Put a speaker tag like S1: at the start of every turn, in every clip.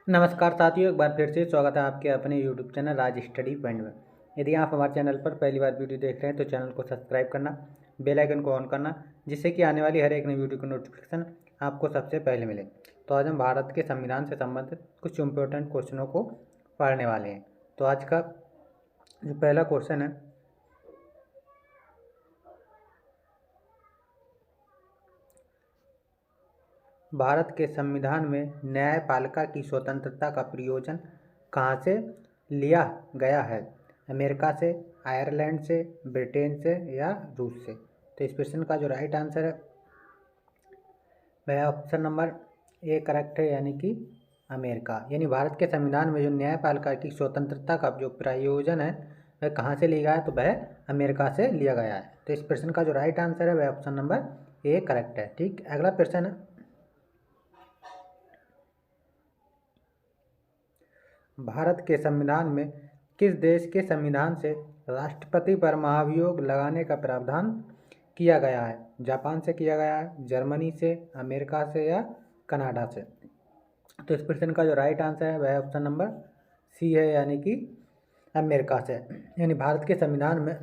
S1: नमस्कार साथियों, एक बार फिर से स्वागत है आपके अपने यूट्यूब चैनल राज स्टडी पॉइंट में। यदि आप हमारे चैनल पर पहली बार वीडियो देख रहे हैं तो चैनल को सब्सक्राइब करना, बेल आइकन को ऑन करना, जिससे कि आने वाली हर एक नई वीडियो की नोटिफिकेशन आपको सबसे पहले मिले। तो आज हम भारत के संविधान से संबंधित कुछ इम्पोर्टेंट क्वेश्चनों को पढ़ने वाले हैं। तो आज का जो पहला क्वेश्चन है, भारत के संविधान में न्यायपालिका की स्वतंत्रता का प्रयोजन कहाँ से लिया गया है? अमेरिका से, आयरलैंड से, ब्रिटेन से या रूस से? तो इस क्वेश्चन का जो राइट आंसर है वह ऑप्शन नंबर ए करेक्ट है, यानी कि अमेरिका। यानी भारत के संविधान में जो न्यायपालिका की स्वतंत्रता का जो प्रयोजन है वह कहाँ से लिया गया है? तो वह अमेरिका से लिया गया है। तो इस प्रश्न का जो राइट आंसर है वह ऑप्शन नंबर ए करेक्ट है। ठीक, अगला प्रश्न है, भारत के संविधान में किस देश के संविधान से राष्ट्रपति पर महाभियोग लगाने का प्रावधान किया गया है? जापान से किया गया है, जर्मनी से, अमेरिका से या कनाडा से? तो इस प्रश्न का जो राइट आंसर है वह ऑप्शन नंबर सी है, यानी कि अमेरिका से। यानी भारत के संविधान में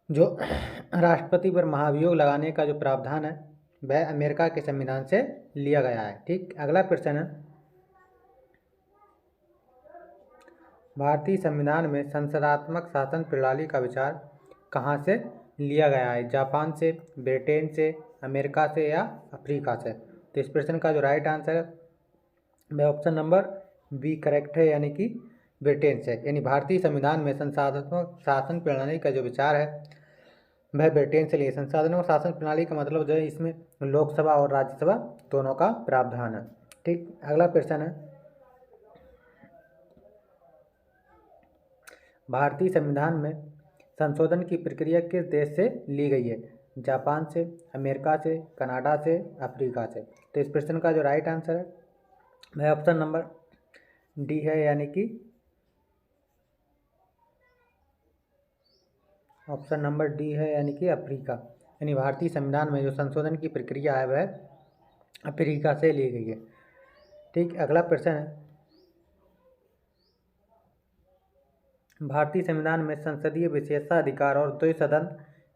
S1: जो राष्ट्रपति पर महाभियोग लगाने का जो प्रावधान है वह अमेरिका के संविधान से लिया गया है। ठीक, अगला प्रश्न है, भारतीय संविधान में संसदात्मक शासन प्रणाली का विचार कहाँ से लिया गया है? जापान से, ब्रिटेन से, अमेरिका से या अफ्रीका से? तो इस प्रश्न का जो राइट आंसर है वह ऑप्शन नंबर बी करेक्ट है, यानी कि ब्रिटेन से। यानी भारतीय संविधान में संसदात्मक शासन प्रणाली का जो विचार है वह ब्रिटेन से लिए। संसदात्मक शासन प्रणाली का मतलब जो है इसमें लोकसभा और राज्यसभा दोनों का प्रावधान है। ठीक, अगला प्रश्न है, भारतीय संविधान में संशोधन की प्रक्रिया किस देश से ली गई है? जापान से, अमेरिका से, कनाडा से, अफ्रीका से? तो इस प्रश्न का जो राइट आंसर है वह ऑप्शन नंबर डी है, यानी कि ऑप्शन नंबर डी है, यानी कि अफ्रीका। यानी भारतीय संविधान में जो संशोधन की प्रक्रिया है वह अफ्रीका से ली गई है। ठीक, अगला प्रश्न है, भारतीय संविधान में संसदीय विशेषाधिकार और द्वै सदन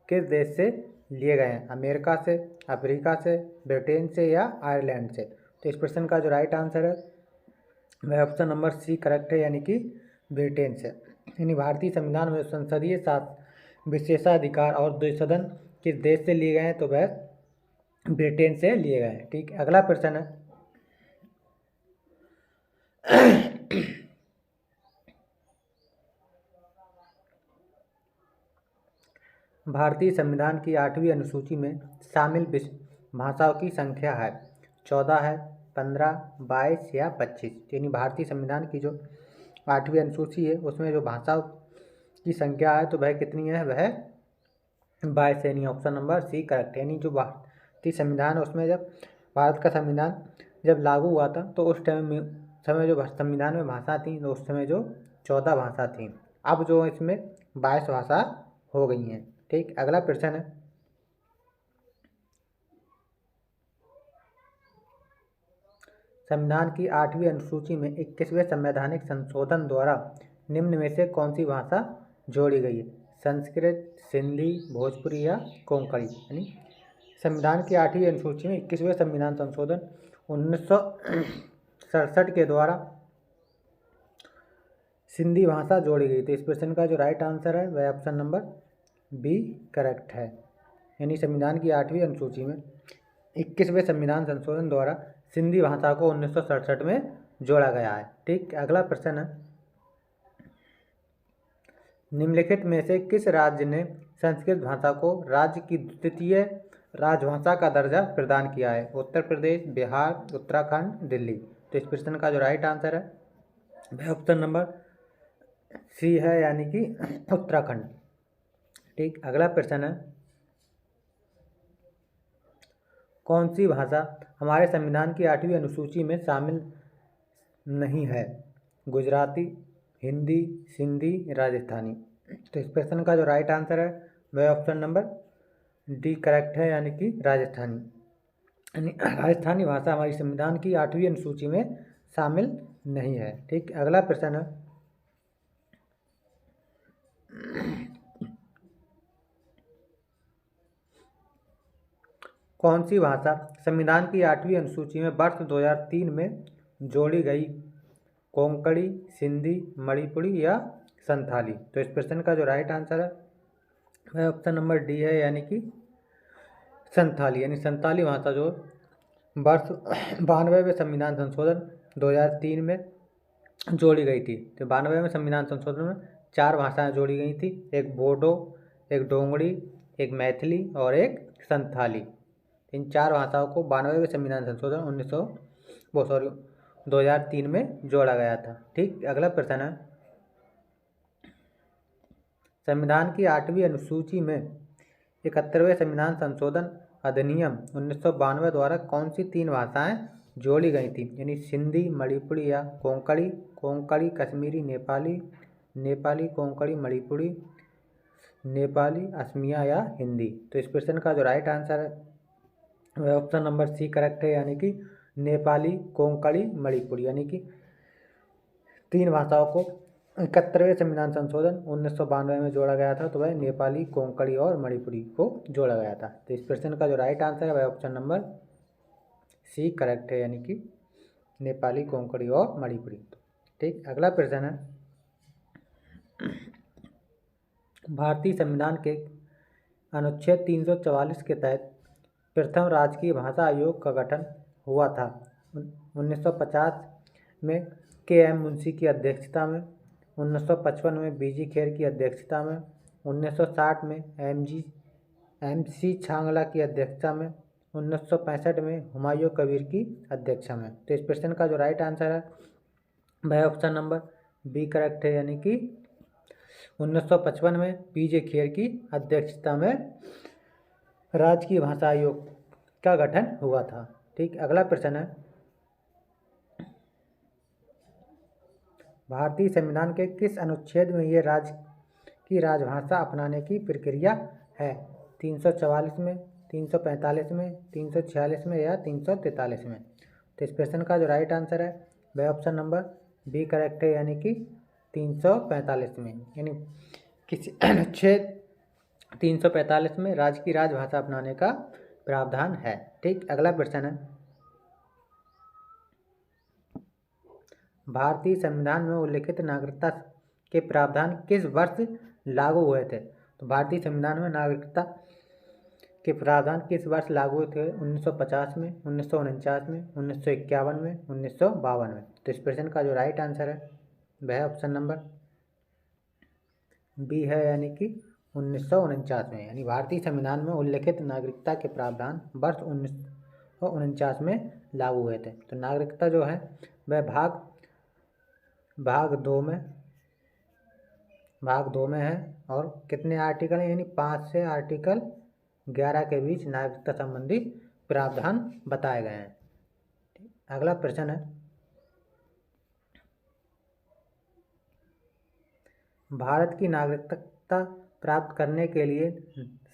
S1: किस देश से लिए गए हैं? अमेरिका से, अफ्रीका से, ब्रिटेन से या आयरलैंड से? तो इस प्रश्न का जो राइट आंसर है वह ऑप्शन नंबर सी करेक्ट है, यानी कि ब्रिटेन से। यानी भारतीय संविधान में संसदीय विशेषाधिकार और द्वै सदन किस देश से लिए गए हैं? तो वह ब्रिटेन से लिए गए हैं। ठीक, अगला प्रश्न है, भारतीय संविधान की 8वीं अनुसूची में शामिल भाषाओं की संख्या है? 14 है, 15, 22 या 25? यानी भारतीय संविधान की जो 8वीं अनुसूची है उसमें जो भाषाओं की संख्या है तो वह कितनी है? वह 22 है। यानी ऑप्शन नंबर सी करेक्ट है। यानी जो भारतीय संविधान है उसमें जब भारत का संविधान जब लागू हुआ था तो उस समय जो संविधान में भाषा थी तो उस समय जो 14 भाषा थी, अब जो इसमें 22 भाषा हो गई हैं। ठीक, अगला प्रश्न है, संविधान की 8वीं अनुसूची में 21वें संवैधानिक संशोधन द्वारा निम्न में से कौन सी भाषा जोड़ी गई है? संस्कृत, सिंधी, भोजपुरी या कोंकणी? यानी संविधान की 8वीं अनुसूची में 21वें संविधान संशोधन 1967 के द्वारा सिंधी भाषा जोड़ी गई। तो इस प्रश्न का जो राइट आंसर है वह ऑप्शन नंबर बी करेक्ट है। यानी संविधान की 8वीं अनुसूची में 21वें संविधान संशोधन द्वारा सिंधी भाषा को 1967 में जोड़ा गया है। ठीक, अगला प्रश्न है, निम्नलिखित में से किस राज्य ने संस्कृत भाषा को राज्य की द्वितीय राजभाषा का दर्जा प्रदान किया है? उत्तर प्रदेश, बिहार, उत्तराखंड, दिल्ली? तो इस प्रश्न का जो राइट आंसर है वह ऑप्शन नंबर सी है, यानी कि उत्तराखंड। ठीक, अगला प्रश्न है, कौन सी भाषा हमारे संविधान की 8वीं अनुसूची में शामिल नहीं है? गुजराती, हिंदी, सिंधी, राजस्थानी? तो इस प्रश्न का जो राइट आंसर है वह ऑप्शन नंबर डी करेक्ट है, यानी कि राजस्थानी। यानी राजस्थानी भाषा हमारी संविधान की 8वीं अनुसूची में शामिल नहीं है। ठीक, अगला प्रश्न है, कौन सी भाषा संविधान की 8वीं अनुसूची में वर्ष 2003 में जोड़ी गई? कोंकणी, सिंधी, मणिपुरी या संथाली? तो इस प्रश्न का जो राइट आंसर है वह ऑप्शन नंबर डी है, यानी कि संथाली। यानी संथाली भाषा जो वर्ष 92वें संविधान संशोधन 2003 में जोड़ी गई थी। तो 92वें संविधान संशोधन में 4 भाषाएं जोड़ी गई थी, एक बोडो, एक डोंगरी, एक मैथिली और एक संथाली। इन 4 भाषाओं को 92वें संविधान संशोधन 2003 में जोड़ा गया था। ठीक, अगला प्रश्न है, संविधान की 8वीं अनुसूची में 71वें संविधान संशोधन अधिनियम 1992 द्वारा कौन सी 3 भाषाएं जोड़ी गई थी? यानी सिंधी, मणिपुरी या कोंकणी, कोंकणी, कश्मीरी, नेपाली, नेपाली, कोंकणी, मणिपुरी, नेपाली, असमिया या हिंदी? तो इस प्रश्न का जो राइट आंसर है वह ऑप्शन नंबर सी करेक्ट है, यानी कि नेपाली, कोंकणी, मणिपुरी। यानी कि 3 भाषाओं को 71वें संविधान संशोधन 1992 में जोड़ा गया था, तो वह नेपाली, कोंकणी और मणिपुरी को जोड़ा गया था। तो इस प्रश्न का जो राइट आंसर है वह ऑप्शन नंबर सी करेक्ट है, यानी कि नेपाली, कोंकणी और मणिपुरी। ठीक, अगला प्रश्न है, भारतीय संविधान के अनुच्छेद 344 के तहत प्रथम राजकीय भाषा आयोग का गठन हुआ था 1950 में के एम मुंशी की अध्यक्षता में, 1955 में बीजी खेर की अध्यक्षता में, 1960 में एम सी छांगला की अध्यक्षता में, 1965 में हुमायूं कबीर की अध्यक्षता में। तो इस प्रश्न का जो राइट आंसर है वह ऑप्शन नंबर बी करेक्ट है, यानी कि 1955 में बीजे खेर की अध्यक्षता में राजकीय भाषा आयोग का गठन हुआ था। ठीक, अगला प्रश्न है, भारतीय संविधान के किस अनुच्छेद में ये राजभाषा अपनाने की प्रक्रिया है? 344 में, 345 में, 346 में या 343 में? तो इस प्रश्न का जो राइट आंसर है वह ऑप्शन नंबर बी करेक्ट है, यानी कि 345 में। यानी किसी अनुच्छेद 345 में राजकीय राजभाषा अपनाने का प्रावधान है। ठीक, अगला प्रश्न है, भारतीय संविधान में उल्लिखित नागरिकता के प्रावधान किस वर्ष लागू हुए थे? तो भारतीय संविधान में नागरिकता के प्रावधान किस वर्ष लागू हुए थे? 1950 में, 1949 में, 1951 में, 1952 में? तो इस प्रश्न का जो राइट आंसर है वह ऑप्शन नंबर बी है, यानी कि 1949 में। यानी भारतीय संविधान में उल्लिखित नागरिकता के प्रावधान वर्ष 1949 में लागू हुए थे। तो नागरिकता जो है वह भाग दो में है और कितने आर्टिकल हैं? यानी 5 से आर्टिकल 11 के बीच नागरिकता संबंधी प्रावधान बताए गए हैं। अगला प्रश्न है, भारत की नागरिकता प्राप्त करने के लिए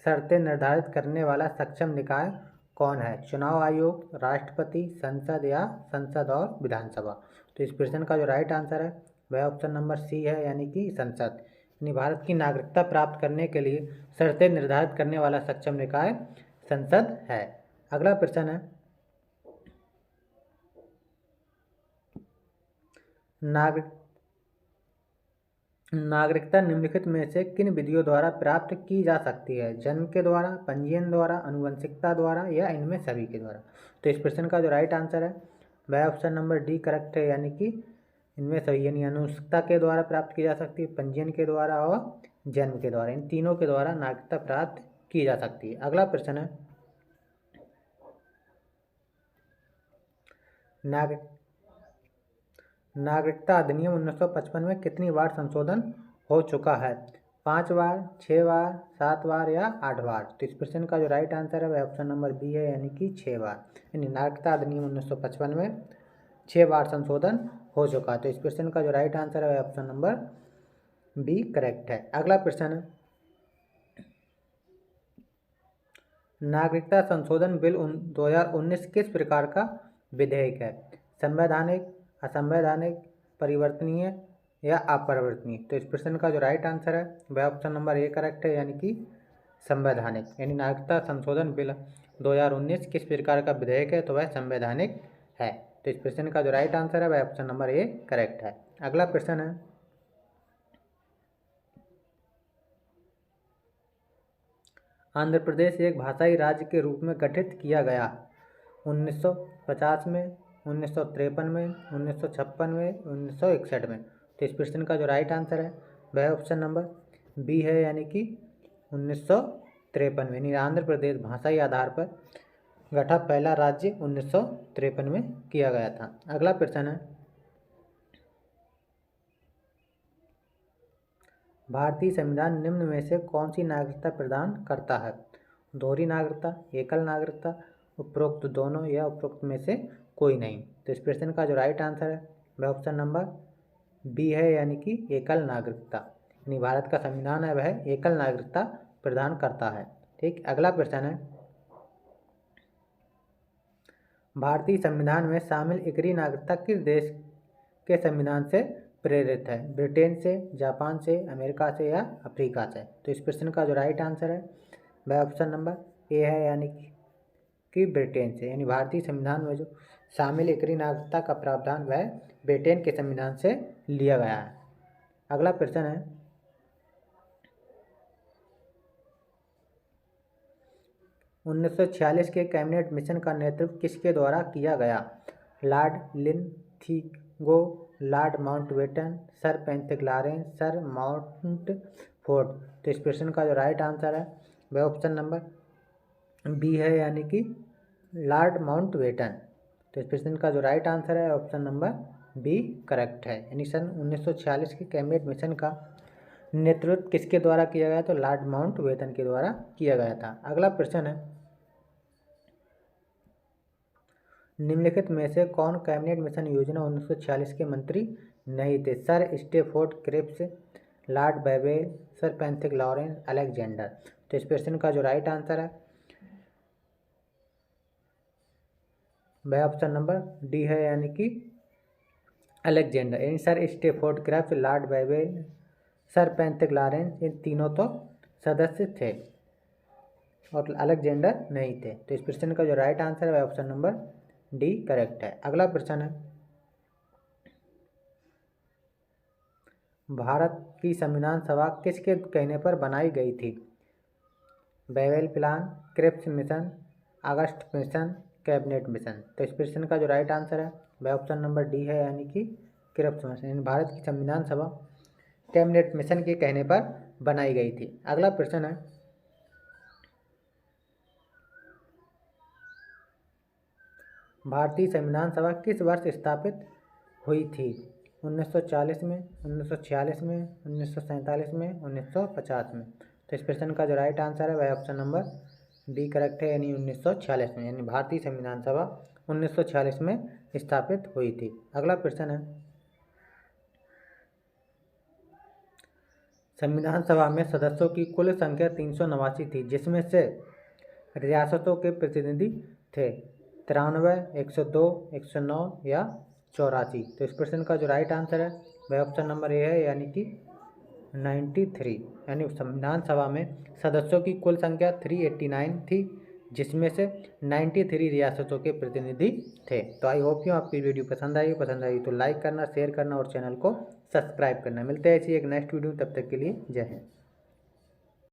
S1: शर्तें निर्धारित करने वाला सक्षम निकाय कौन है? चुनाव आयोग, राष्ट्रपति, संसद या संसद और विधानसभा? तो इस प्रश्न का जो राइट आंसर है वह ऑप्शन नंबर सी है, यानी कि संसद। यानी भारत की नागरिकता प्राप्त करने के लिए शर्तें निर्धारित करने वाला सक्षम निकाय संसद है। अगला प्रश्न है, नागरिकता निम्नलिखित में से किन विधियों द्वारा प्राप्त की जा सकती है? जन्म के द्वारा, पंजीयन द्वारा, आनुवंशिकता द्वारा या इनमें सभी के द्वारा? तो इस प्रश्न का जो राइट आंसर है वह ऑप्शन नंबर डी करेक्ट है, यानी कि इनमें सभी। यानी आनुवंशिकता के द्वारा प्राप्त की जा सकती है, पंजीयन के द्वारा और जन्म के द्वारा, इन तीनों के द्वारा नागरिकता प्राप्त की जा सकती है। अगला प्रश्न है, नागरिकता अधिनियम 1955 में कितनी बार संशोधन हो चुका है? 5 बार, 6 बार, 7 बार या 8 बार? तो इस प्रश्न का जो राइट आंसर है वह ऑप्शन नंबर बी है, यानी कि 6 बार। यानी नागरिकता अधिनियम 1955 में 6 बार संशोधन हो चुका है। तो इस प्रश्न का जो राइट आंसर है वह ऑप्शन नंबर बी करेक्ट है। अगला प्रश्न है, नागरिकता संशोधन बिल 2019 किस प्रकार का विधेयक है? संवैधानिक, असंवैधानिक, परिवर्तनीय या अपरिवर्तनीय? तो इस प्रश्न का जो राइट आंसर है वह ऑप्शन नंबर ए करेक्ट है, यानी कि संवैधानिक। यानी नागरिकता संशोधन बिल 2019 किस प्रकार का विधेयक है? तो वह संवैधानिक है। तो इस प्रश्न का जो राइट आंसर है वह ऑप्शन नंबर ए करेक्ट है। अगला प्रश्न है, आंध्र प्रदेश एक भाषाई राज्य के रूप में गठित किया गया 1950 में, 1953 में, 1956 में, 1961 में? तो इस प्रश्न का जो राइट आंसर है वह ऑप्शन नंबर बी है, यानी कि 1953 में। यानी आंध्र प्रदेश भाषाई आधार पर गठा पहला राज्य 1953 में किया गया था। अगला प्रश्न है, भारतीय संविधान निम्न में से कौन सी नागरिकता प्रदान करता है? दोहरी नागरिकता, एकल नागरिकता, उपरोक्त दोनों या उपरोक्त में से कोई नहीं? तो इस प्रश्न का जो राइट आंसर है वह ऑप्शन नंबर बी है, यानी कि एकल नागरिकता। यानी भारत का संविधान है वह एकल नागरिकता प्रदान करता है। ठीक। अगला प्रश्न है, भारतीय संविधान में शामिल इकरी नागरिकता किस देश के संविधान से प्रेरित है? ब्रिटेन से, जापान से, अमेरिका से या अफ्रीका से? तो इस प्रश्न का जो राइट आंसर है वह ऑप्शन नंबर ए है, यानी कि ब्रिटेन से। यानी भारतीय संविधान में जो शामिल इकरी नागरिकता का प्रावधान वह ब्रिटेन के संविधान से लिया गया है। अगला प्रश्न है, 1946 के कैबिनेट मिशन का नेतृत्व किसके द्वारा किया गया? Lord Linlithgow, lord Mountbatten, sir Pethick Lawrence, sir Mountford? तो इस प्रश्न का जो राइट आंसर है वह ऑप्शन नंबर बी है, यानी कि लॉर्ड माउंटबेटन। तो इस प्रश्न का जो राइट आंसर है ऑप्शन नंबर बी करेक्ट है। यानी सन 1946 के कैबिनेट मिशन का नेतृत्व किसके द्वारा किया गया? तो लॉर्ड माउंटबेटन के द्वारा किया गया था। अगला प्रश्न है, निम्नलिखित में से कौन कैबिनेट मिशन योजना 1946 के मंत्री नहीं थे? Sir Stafford Cripps, lord Wavell, sir Pethick Lawrence, Alexander? तो इस प्रश्न का जो राइट आंसर है वह ऑप्शन नंबर डी है, यानी कि अलेक्जेंडर। यानी sir Stafford Cripps, lord Wavell, sir Pethick Lawrence, इन तीनों तो सदस्य थे और अलेक्जेंडर नहीं थे। तो इस प्रश्न का जो राइट आंसर है वह ऑप्शन नंबर डी करेक्ट है। अगला प्रश्न है, भारत की संविधान सभा किसके कहने पर बनाई गई थी? बेवेल प्लान, क्रिप्स मिशन, अगस्त मिशन, कैबिनेट मिशन? तो इस प्रश्न का जो राइट आंसर है वह ऑप्शन नंबर डी है, यानी कि क्रिप्स मिशन। भारत की संविधान सभा कैबिनेट मिशन के कहने पर बनाई गई थी। अगला प्रश्न है, भारतीय संविधान सभा किस वर्ष स्थापित हुई थी? 1940 में, 1946 में, 1947 में, 1950 में? तो इस प्रश्न का जो राइट आंसर है वह ऑप्शन नंबर बी करेक्ट है, यानी 1946 में। यानी भारतीय संविधान सभा 1946 में स्थापित हुई थी। अगला प्रश्न है, संविधान सभा में सदस्यों की कुल संख्या 389 थी, जिसमें से रियासतों के प्रतिनिधि थे 93, 102, 109 या 84? तो इस प्रश्न का जो राइट आंसर है वह ऑप्शन नंबर ए है, यानी कि 93। यानी संविधान सभा में सदस्यों की कुल संख्या 389 थी, जिसमें से 93 रियासतों के प्रतिनिधि थे। तो आई होप यू आपकी वीडियो पसंद आई तो लाइक करना, शेयर करना और चैनल को सब्सक्राइब करना। मिलते हैं ऐसी एक नेक्स्ट वीडियो, तब तक के लिए जय हिंद।